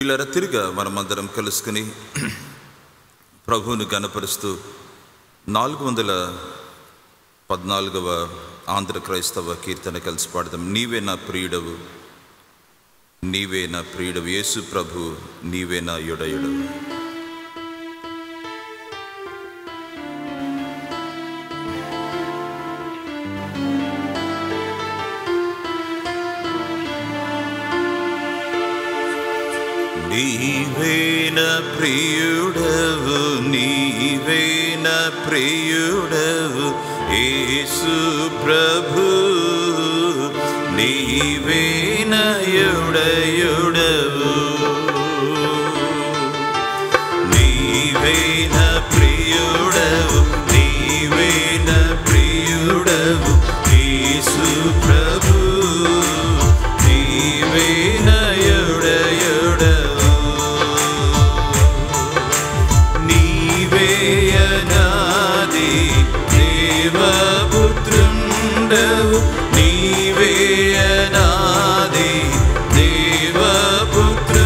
ఇలా తిరిగా మనమందరం కలుసుకుని ప్రభువును గణపరుస్తూ 414వ ఆంధ్ర క్రైస్తవ కీర్తన కలిసి పాడదాం. నీవే నా ప్రియుడవు, నీవే నా ప్రియుడవు, యేసు ప్రభు నీవే నా యుడయుడవు. నీవే నా ప్రియుడవు, నీవే నా ప్రియుడవు, యేసు ప్రభు నీవే నా యుడయుడవు. నీవే నా ప్రియుడవు, నీవే నా ప్రియుడవు, యేసు ప్రభు నీవే నా యుడయుడవు. దేవపుత్రుండవు, నీవే అనాది దేవపుత్రుండవు,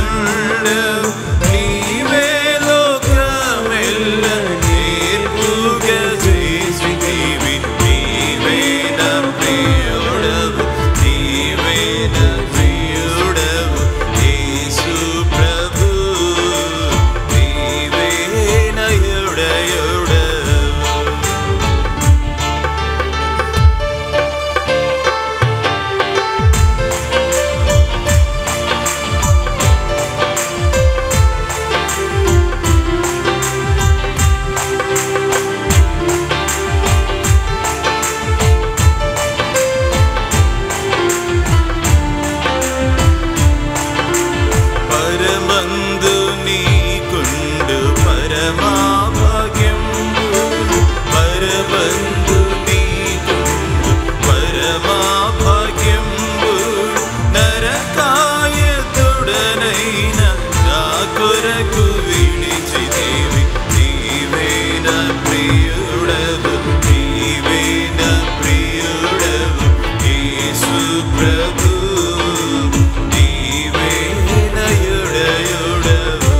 నీవే లోకమెల్ల నేర్పుగా చేసితివి. నీవే నా ప్రియుడవు, నీవే నా ప్రియుడవు, యేసు ప్రభు నీవే నా యుడయుడవు. పరమందు నీకుండు పరమాభాగ్యంబు, పరమందు నీకుండు పరమాభాగ్యంబు, నరకాయతుడనైన నా కొరకు విడిచితివి. నీవే నా ప్రియుడవు, నీవే నా ప్రియుడవు, యేసు ప్రభు నీవే నా యుడయుడవు.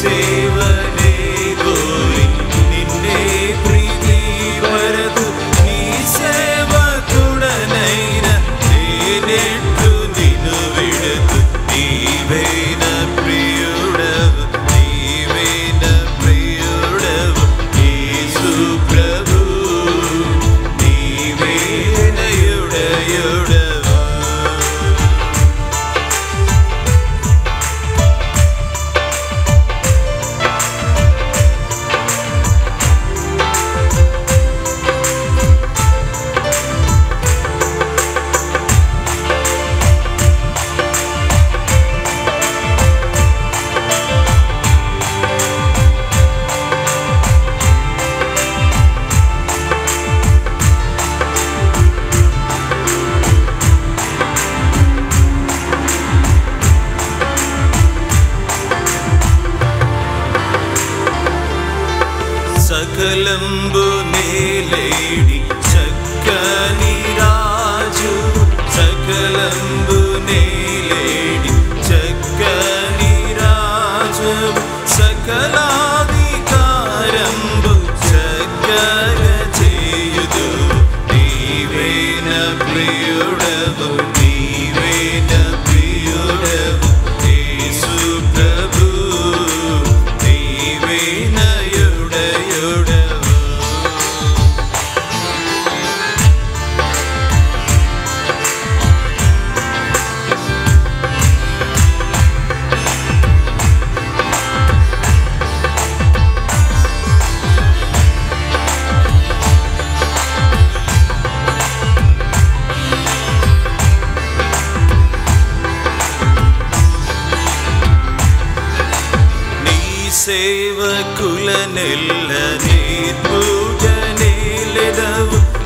సేవనే కోరి నిన్నే ప్రీతి వరదు నీ సేవకుడనైన నేనెట్లు నిన్ను విడదు నీవేన ప్రియుడవు నీవేన ప్రియుడవు యేసు ప్రభు నీవేన యుడయుడవు సకలంబు నేలేడి చక్కని రాజు సకలంబు నేలేడి చక్కని రాజు సకలాధికారంబు చక్కగ చేయుదు నీవేన ప్రియుడవు నీవేన ప్రియుడవు యేసు ప్రభు నీవేన సేవకులనెల్ల నేర్పుగనేలెదవు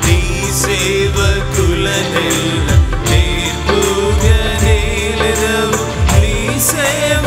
నీ సేవకులనెల్ల నేర్పుగనేలెదవు నీ సేవ